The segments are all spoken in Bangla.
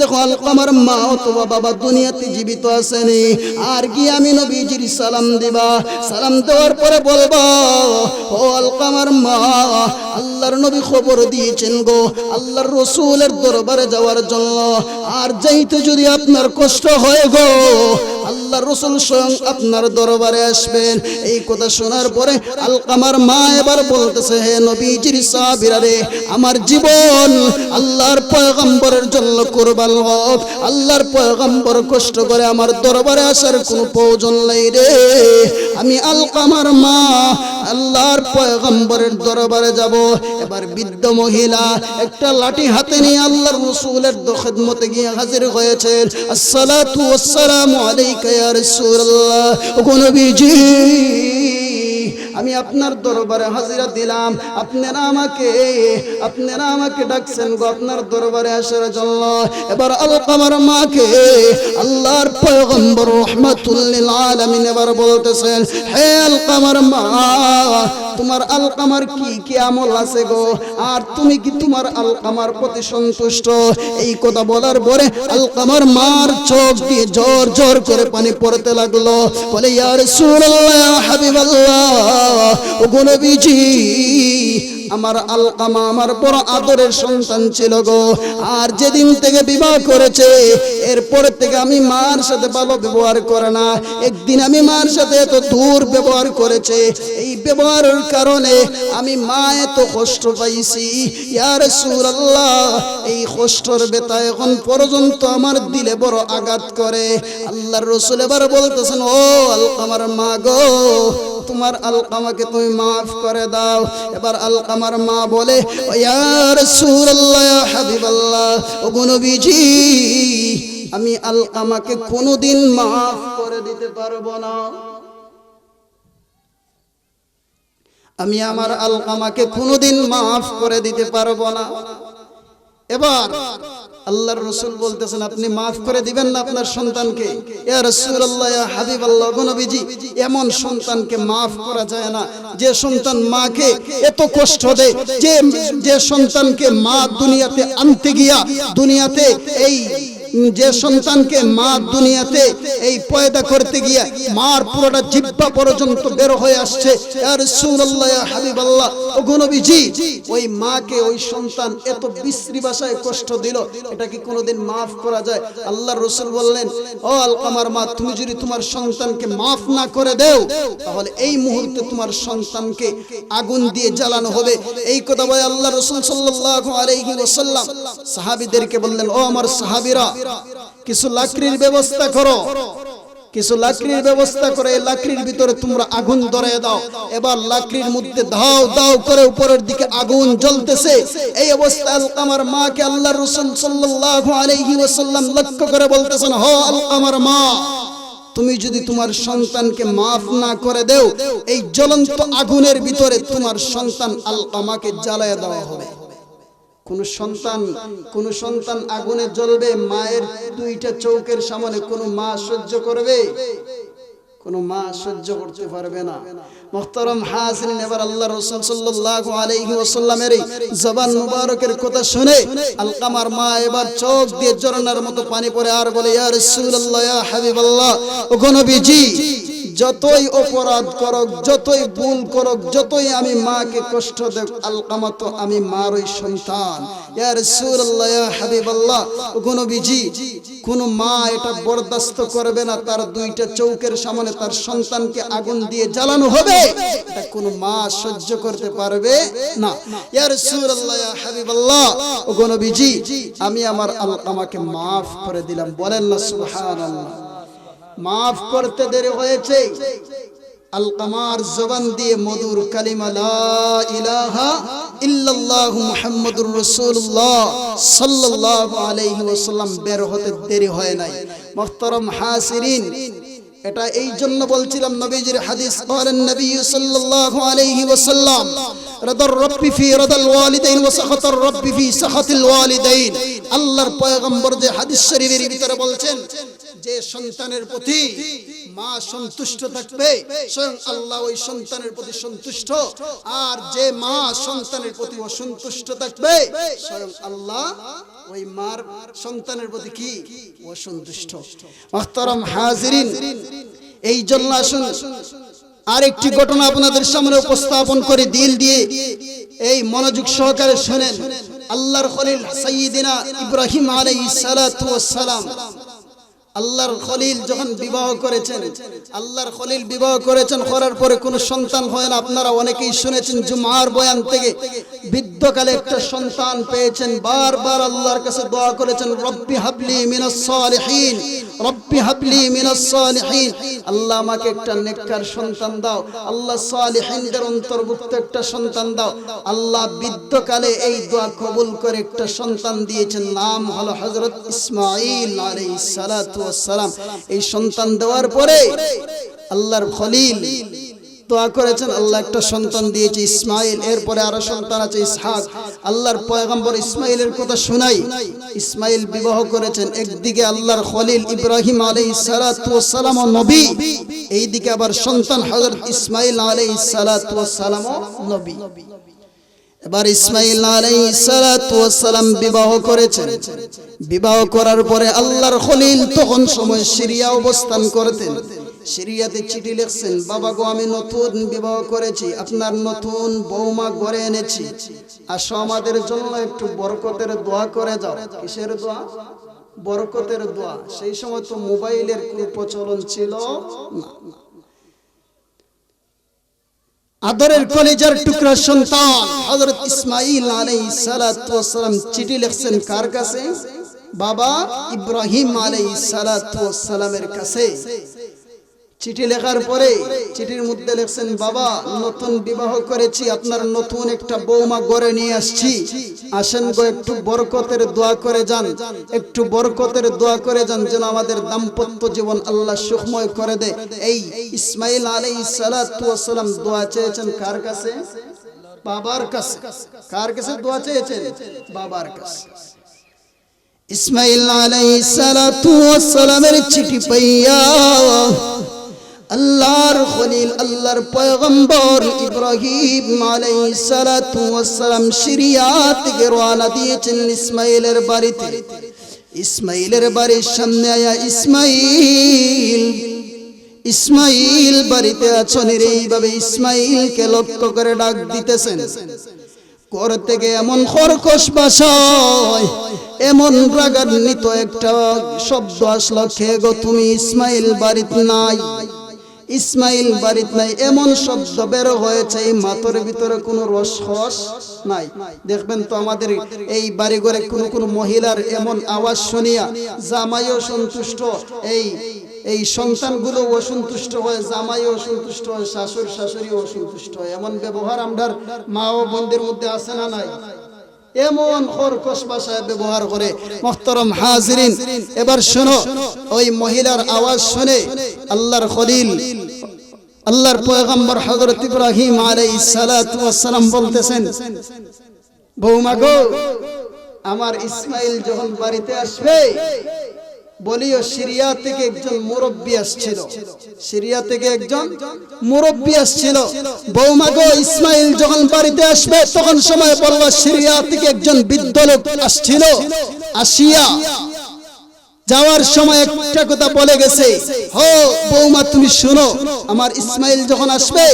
দেখো আলকামার মা অথবা বাবা দুনিয়াতে জীবিত আছেনি, আর গিয়ে আমি নবীজির সালাম দিবা, সালাম দেওয়ার পরে বলবা, ও আলকামার মা, আল্লাহর নবী খবর দিয়েছেন গো আল্লাহর রসুলের দরবারে যাওয়ার জন্য, আর যাইতে যদি আপনার কষ্ট হয় গো, আল্লাহর রসুল স্বয়ং আপনার দরবারে আসবেন। এই কথা শোনার পরে আলকামার মা এবার বলতেছে, হে নবীজির সাহাবীরা রে, আমার জীবন আল্লাহর পয়গম্বরের জন্য কুরবান হোক, আল্লাহর পয়গম্বর কষ্ট করে আমার দরবারে আসার কোনো প্রয়োজন নেই রে। আমি আলকামার মা আল্লাহর পয়গম্বরের দরবারে যাব। এবার বৃদ্ধ মহিলা একটা লাঠি হাতে নিয়ে আল্লাহর রাসূলের খিদমতে গিয়ে হাজির হয়েছেন। আসসালাতু ওয়াসসালামু আলাইকা ইয়া রাসূলুল্লাহ, ওগো নবীজি, আমি আপনার দরবারে হাজিরা দিলাম, আপনারা আমাকে ডাকছেন গো আপনার দরবারে আসার জন্য। এবার আলকামার মাকে আল্লাহর পয়গম্বর রাহমাতুল লিল আলামিন এবার বলতেছেন, হে আলকামার মা, তোমার আলকামার কি আমল আছে গো, আর তুমি কি তোমার আলকামার প্রতি সন্তুষ্ট? এই কথা বলার পরে আলকামার মার চোখ দিয়ে জোর জোর করে পানি পড়তে লাগলো। বলে, ইয়া রাসূলুল্লাহ, ইয়া হাবিবাল্লাহ, ওগো নবীজি, আমার আলকামা আমার বড় আদরের সন্তান ছিল গো, আর যেদিন থেকে বিবাহ করেছে এরপর থেকে আমি মার সাথে ভালো ব্যবহার করে না। একদিন আমি মার সাথে এত দূর ব্যবহার করেছে, এই ব্যবহারের কারণে আমি মা এত কষ্ট পাইছি। ইয়া রাসূলুল্লাহ, এই কষ্টের ব্যথা এখন পর্যন্ত আমার দিলে বড় আঘাত করে। আল্লাহর রাসূল এবার বলতেছেন, ও আলকামার মা গো, তোমার আলকামাকে তুমি মাফ করে দাও। এবার আলকামার মা বলে, ইয়া রাসূলুল্লাহ, ইয়া হাবিবাল্লাহ, ওগো নবীজি, আমি আলকামাকে কোনোদিন মাফ করে দিতে পারবো না। আমি আমার আলকামাকে কোনোদিন মাফ করে দিতে পারবো না। এবার আল্লাহর রাসূল বলতেছেন, আপনি মাফ করে দিবেন না আপনার সন্তানকে? ইয়া রাসূলুল্লাহ, ইয়া হাবিবাল্লাহ, ওগো নবীজি, এমন সন্তানকে মাফ করা যায় না যে সন্তান মাকে এত কষ্ট দেয়, যে সন্তানকে মা দুনিয়াতে আনতে গিয়া দুনিয়াতে যে সন্তানকে মা দুনিয়াতে এই পয়দা করতে গিয়ে মার পুরোটা জিহ্বা পর্যন্ত বের হয়ে আসছে। ইয়া রাসূলুল্লাহ, ইয়া হাবিবাল্লাহ, ওগো নবীজি, ওই মাকে ওই সন্তান এত বিশ্রী ভাষায় কষ্ট দিল, এটা কি কোনোদিন মাফ করা যায়? আল্লাহর রাসূল বললেন, ও আলকামার মা, তুমি যদি তোমার সন্তানকে মাফ না করে দেও, তাহলে এই মুহূর্তে তোমার সন্তানকে আগুন দিয়ে জ্বালানো হবে। এই কথা বলে আল্লাহর রাসূল সাল্লাল্লাহু আলাইহি ওয়াসাল্লাম সাহাবীদেরকে বললেন, ও আমার সাহাবীরা, কিছু লাকড়ির ব্যবস্থা করো, কিছু লাকড়ির ব্যবস্থা করে এই লাকড়ির ভিতরে তোমরা আগুন ধরিয়ে দাও। এবার লাকড়ির মধ্যে দাও দাও করে উপরের দিকে আগুন জ্বলতেছে। এই অবস্থায় আলকামার মাকে আল্লাহর রাসূল সাল্লাল্লাহু আলাইহি ওয়াসাল্লাম লক্ষ্য করে বলতেছেন, ও আলকামার মা, তুমি যদি তোমার সন্তানকে মাফ না করে দেও, এই জ্বলন্ত আগুনের ভিতরে তোমার সন্তান আলকামাকে জ্বালায় দেওয়া হবে। কোন সন্তান আগুনে জ্বলবে মায়ের দুইটা চৌকের সামনে কোন মা সহ্য করবে? কোন মা সহ্য করতে পারবে না। মুহতারাম হাজিরিন, এবার আল্লাহর রাসূল সাল্লাল্লাহু আলাইহি ওয়াসাল্লামের জবান মুবারকের কথা শুনে আলকামার মা এবার চোখ দিয়ে ঝরনার মতো পানি পড়ে আর বলে, ইয়া রাসূলুল্লাহ, ইয়া হাবিবাল্লাহ, ওগো নবীজি, যতই অপরাধ করক, যতই ভুল করক, যতই আমি মাকে কষ্ট দেব, আলকামা তো আমি মারই সন্তান। ইয়া রাসূলুল্লাহ, ইয়া হাবিবাল্লাহ, ওগো নবীজি, কোন মা এটা বরদাস্ত করবে না তার দুইটা চৌকের সামনে তার সন্তানকে আগুন দিয়ে জ্বালানো হবে, এটা কোন মা সহ্য করতে পারবে না। ইয়া রাসূলুল্লাহ, ইয়া হাবিবাল্লাহ, ওগো নবীজি, আমি আমার আলকামাকে মাফ করে দিলাম। বলেন না সুবহানাল্লাহ। মাফ করতে দেরি হয়েছে, আলকামার জবান দিয়ে মধুর কালিমা লা ইলাহা ইল্লাল্লাহ মুহাম্মাদুর রাসূলুল্লাহ সাল্লাল্লাহু আলাইহি ওয়াসাল্লাম বের হতে দেরি হয় নাই। মুহতারাম হাজিরিন, এটা এই জন্য বলছিলাম, নবীজির হাদিস, قال النبي صلى الله عليه وسلم رضا الرب في رضا الوالدين وسخط الرب في سخط الوالدين। আল্লাহর পয়গম্বর যে হাদিস শরীফের ভিতরে বলছেন যে সন্তানের প্রতি মা সন্তুষ্ট থাকবে স্বয়ং আল্লাহ ওই সন্তানের প্রতি সন্তুষ্ট, আর যে মা সন্তানের প্রতি অসন্তুষ্ট থাকবে স্বয়ং আল্লাহ ওই মার সন্তানের প্রতি কি অসন্তুষ্ট। মুহতারাম হাজিরিন, এই জন্য আসুন আরেকটি ঘটনা আপনাদের সামনে উপস্থাপন করে দিল দিয়ে এই মনোযোগ সহকারে শুনেন। আল্লাহর খলিল সাইয়্যিদিনা ইব্রাহিম আলাইহিস সালাতু ওয়াস সালাম, আল্লাহর খলিল যখন বিবাহ করেছেন, আল্লাহর খলিল বিবাহ করেছেন, করার পরে কোনো সন্তান হয় না। আপনারা অনেকেই শুনেছেন জুমার বয়ান থেকে, বৃদ্ধকালে একটা সন্তান পেয়েছেন, বারবার আল্লাহর কাছে দোয়া করেছেন, রব্বি হাবলি মিনাস সালিহিন, রব্বি হাবলি মিনাস সালিহিন, আল্লাহ আমাকে একটা নেককার সন্তান দাও, আল্লাহ সালিহিনদের অন্তর্ভুক্ত একটা সন্তান দাও। আল্লাহ বৃদ্ধকালে এই দোয়া কবুল করে একটা সন্তান দিয়েছেন, নাম হলো হযরত ইসমাঈল আলাইহিস সালাতু ওয়াস সালাম। এই সন্তান দেওয়ার পরে আল্লাহর খলিল দোয়া করেছেন, আল্লাহ একটা সন্তান দিয়েছে ইসমাইল, এরপরে আরো সন্তান আছে ইসহাক। আল্লাহর পয়গম্বর ইসমাইলের কথা শোনাই, ইসমাইল বিবাহ করেছেন, একদিকে আল্লাহর খলিল ইব্রাহিম আলাইহিস সালাতু ওয়াস সালাম নবী, এইদিকে আবার সন্তান হযরত ইসমাইল আলাইহিস সালাতু ওয়াস সালাম নবী। এবার ইসমাইল আলাইহিস সালাতু ওয়াস সালাম বিবাহ করেছেন। বিবাহ করার পরে আল্লাহর খলিল তখন সময় সিরিয়া অবস্থান করতেন। সিরিয়াতে চিঠি লিখছেন, বাবা গো আমি নতুন বিবাহ করেছি, আপনার নতুন বৌমা ঘরে এনেছি, আসো আমাদের জন্য একটু বরকতের দোয়া করে যাও। কিসের দোয়া? বরকতের দোয়া। সেই সময় তো মোবাইলের কোনো প্রচলন ছিল না। আদরের কলিজার টুকরা সন্তান হযরত ইসমাঈল আলাইহিস সালাতু ওয়াস সালাম চিঠি লিখছেন কার কাছে? বাবা ইব্রাহিম আলাইহিস সালাতু ওয়াস সালামের কাছে। চিঠি লেখার পরে চিঠির মধ্যে লিখছেন, বাবা নতুন বিবাহ করেছি, আপনার নতুন একটা বৌমা ঘরে নিয়ে আসছি, আসেন গো একটু বরকতের দোয়া করে যান, একটু বরকতের দোয়া করে যান যেন আমাদের দাম্পত্য জীবন আল্লাহ সুখময় করে দেয়। এই ইসমাঈল আলাইহিস সালাতু ওয়াস সালাম দোয়া চেয়েছেন কার কাছে? বাবার কাছে। কার কাছে দোয়া চেয়েছেন? বাবার কাছে। ইসমাঈল আলাইহিস সালাতু ওয়াস সালামের চিঠি পাইয়া আল্লাহর খলিল আল্লাহর পয়গম্বর ইব্রাহিম আলাইহিস সালাতু ওয়াস সালাম সিরিয়া থেকে রওনা দিয়েছেন ইসমাঈলের বাড়িতে। ইসমাঈলের বাড়ির সামনে আয়া ইসমাঈল বাড়িতে আছেন, এইভাবে ইসমাঈলকে লক্ষ্য করে ডাক দিতেছেন। ঘর থেকে এমন খরকশ ভাষায় এমন রাগান্বিত একটা শব্দ আসলো, কে গো তুমি? ইসমাঈল বাড়িতে নাই, ইসমাঈল বাড়িতে নাই, এমন শব্দ বের হয়েছে। এই মাথার ভিতরে কোনো রসখস নাই। দেখবেন তো আমাদের এই বাড়ি ঘরে কোন মহিলার এমন আওয়াজ শুনিয়া জামাইও সন্তুষ্ট, এই সন্তানগুলো অসন্তুষ্ট হয়, জামাইও অসন্তুষ্ট হয়, শাশুড়িও অসন্তুষ্ট হয়। এমন ব্যবহার আমরার মা ও বোনদের মধ্যে আছে না নাই? এমন খরকশ ভাষায় ব্যবহার করে। মুহতারাম হাজিরিন, এবার শোনো, ওই মহিলার আওয়াজ শুনে আল্লাহর খলিল আল্লাহর পয়গম্বর হযরত ইব্রাহিম আলাইহিস সালাতু ওয়াস সালাম বলতেছেন, বৌমা গো আমার ইসমাঈল যখন বাড়িতে আসবে বলিও সিরিয়া থেকে একজন মুরব্বী আসছিল, সিরিয়া থেকে একজন মুরব্বী আসছিল। বৌমা গো ইসমাঈল যখন বাড়িতে আসবে তখন সময় বলল সিরিয়া থেকে একজন বৃদ্ধ লোক আসছিল, আসিয়া যাওয়ার সময় একটা কথা বলে গেছে, হো বৌমা তুমি শুনো, আমার ইসমাঈল যখন আসবে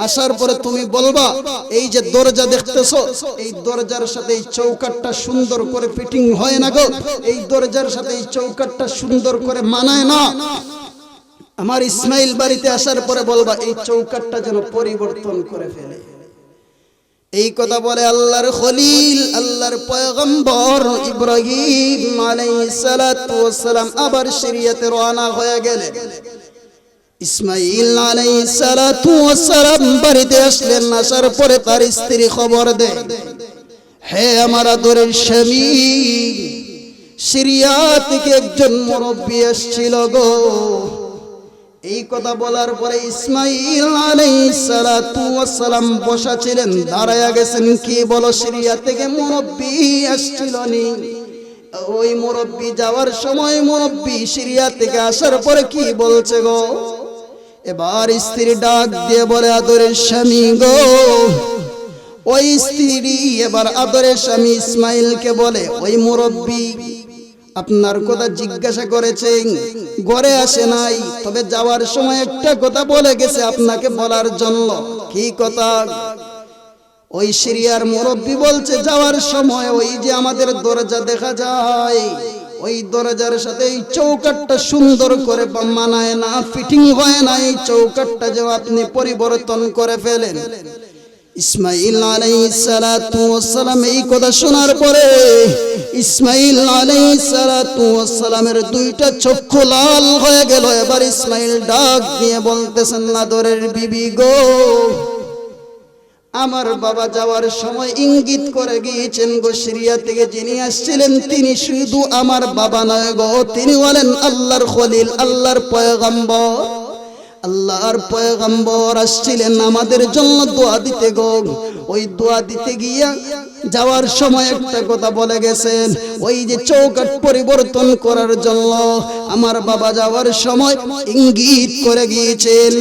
আসার পরে তুমি বলবা এই যে দরজা দেখতেছো, এই দরজার সাথে এই চৌকাটটা সুন্দর করে ফিটিং হয় না গো, এই দরজার সাথে এই চৌকাটটা সুন্দর করে মানায় না। আমার ইসমাঈল বাড়িতে আসার পরে বলবা এই চৌকাটটা যেন পরিবর্তন করে ফেলে। এই কথা বলে আল্লাহর খলিল আল্লাহর পয়গম্বর ইব্রাহিম আলাইহিস সালাতু ওয়াস সালাম আবার সিরিয়াতে রওনা হয়ে গেলেন। ইসমাঈল আলাইহিস সালাতু ওয়াস সালাম বাড়িতে আসলেন। আসার পরে তার স্ত্রী খবর দেয়, হে আমার আদরের স্বামী, সিরিয়া থেকে একজন মুরব্বী এসেছিল গো। এই কথা বলার পরে ইসমাঈল আলাইহিস সালাতু ওয়াস সালাম বসা ছিলেন, দাঁড়ায়া গেছেন। কি বলো, সিরিয়া থেকে মুরব্বী আসছিল নি? ওই মুরব্বি যাওয়ার সময় মুরব্বি সিরিয়া থেকে আসার পরে কি বলছে গো? এবার স্ত্রী ডাক দিয়ে বলে, আদরের স্বামী গো। ওই স্ত্রী এবার আদরের স্বামী ইসমাইলকে বলে, ওই মুরব্বি আপনার কথা জিজ্ঞাসা করেছেন, ঘরে আসে নাই, তবে যাওয়ার সময় একটা কথা বলে গেছে আপনাকে বলার জন্য। কি কথা? ওই সিরিয়ার মুরব্বি বলছে, যাওয়ার সময় ওই যে আমাদের দরজা দেখা যায়, ওই দরজার সাথে এই চৌকাটটা সুন্দর করে মানায় না, ফিটিং হয় না, এই চৌকাটটা যে আপনি পরিবর্তন করে ফেলেন। ইসমাইল আলাইহিস সালাতু ওয়াস সালাম এই কথা শোনার পরে ইসমাইল আলাইহিস সালাতু ওয়াস সালামের দুইটা চক্ষু লাল হয়ে গেল। এবার ইসমাইল ডাক দিয়ে বলতেছেন, আদরের বিবি গো, আমার বাবা যাওয়ার সময় ইঙ্গিত করে গিয়েছেন গো, সিরিয়া থেকে যিনি আসছিলেন তিনি শুধু আমার বাবা নয় গো, তিনি হলেন আল্লাহর খলিল, আল্লাহর পয়গম্বর। আল্লাহর পয়গম্বর আসছিলেন আমাদের জন্য দোয়া দিতে গো। ওই দোয়া দিতে গিয়া যাওয়ার সময় একটা কথা বলে গেছেন, ওই যে চৌকাট পরিবর্তন করার জন্য আমার বাবা যাওয়ার সময় ইঙ্গিত করে গিয়েছেন,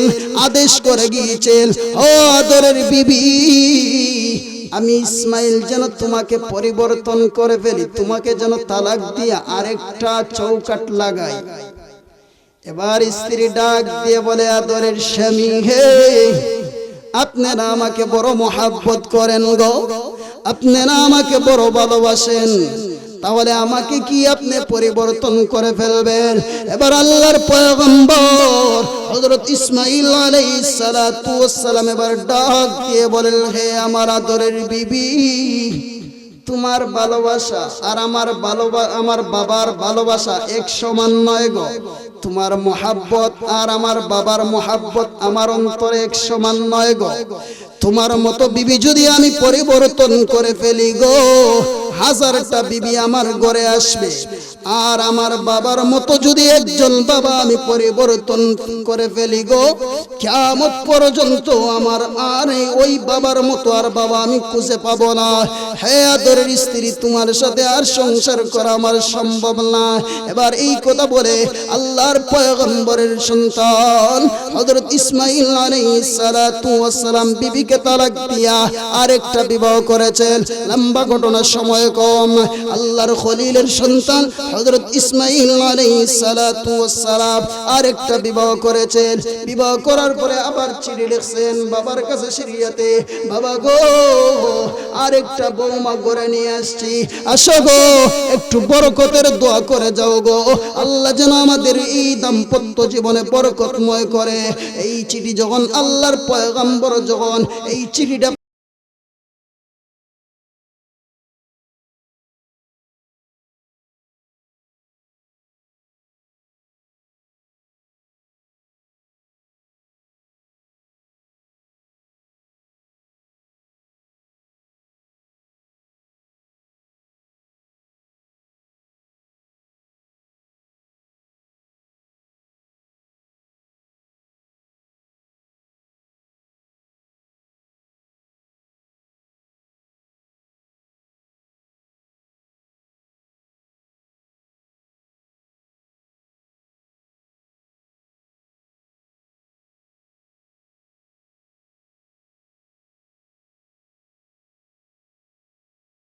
আদেশ করে গিয়েছেন, ও আদরের বিবি, আমি ইসমাইল যেন তোমাকে পরিবর্তন করে ফেলি, তোমাকে যেন তালাক দিয়া আরেকটা চৌকাট লাগাই। এবার স্ত্রী ডাক দিয়ে বলে, আদরের স্বামী হে, আপনারা আমাকে বড় মহাব্বত করেন গো, আপনারা আমাকে বড় ভালোবাসেন, তাহলে আমাকে কি আপনি পরিবর্তন করে ফেলবেন? এবার আল্লাহর পয়গম্বর হযরত ইসমাইল আলাইহিস সালাতু ওয়াস সালাম এবার ডাক দিয়ে বলেন, হে আমার আদরের বিবি, তোমার ভালোবাসা আর আমার বাবার ভালোবাসা এক সমান নয় গো। তোমার মোহাব্বত আর আমার বাবার মোহাব্বত আমার অন্তরে এক সমান নয় গো। তোমার মতো বিবি যদি আমি পরিবর্তন করে ফেলি গো, হাজারটা বিবি আমার ঘরে আসবে, আর আমার বাবার মতো যদি একজন বাবা আমি পরিবর্তন করে ফেলি গো, কিয়ামত পর্যন্ত আমার আর ওই বাবার মতো আর বাবা আমি খুঁজে পাবো না। হে আদরের স্ত্রী, তোমার সাথে আর সংসার করা আমার সম্ভব না। এবার এই কথা বলে আল্লাহর পয়গম্বরের সন্তান হযরত ইসমাইল আলাইহিস সালাতু ওয়াস সালাম বিবিকে তালাক দিয়া আরেকটা বিবাহ করেছেন। লম্বা ঘটনা, সময় কম। আল্লাহর খলিলের সন্তান হযরত ইসমাইল আলাইহিস সালাতু ওয়াস সালাম আরেকটা বিবাহ করেছেন। বিবাহ করার পরে আবার চিঠি লিখছেন বাবার কাছে সিরিয়াতে, বাবা গো, আরেকটা বৌমা করে নিয়ে আসছি, আসো গো, একটু বরকতের দোয়া করে যাও গো, আল্লাহ যেন আমাদের এই দাম্পত্য জীবনে বরকতময় করে। এই চিঠি যখন আল্লাহর পয়গম্বর যখন এই চিঠিটা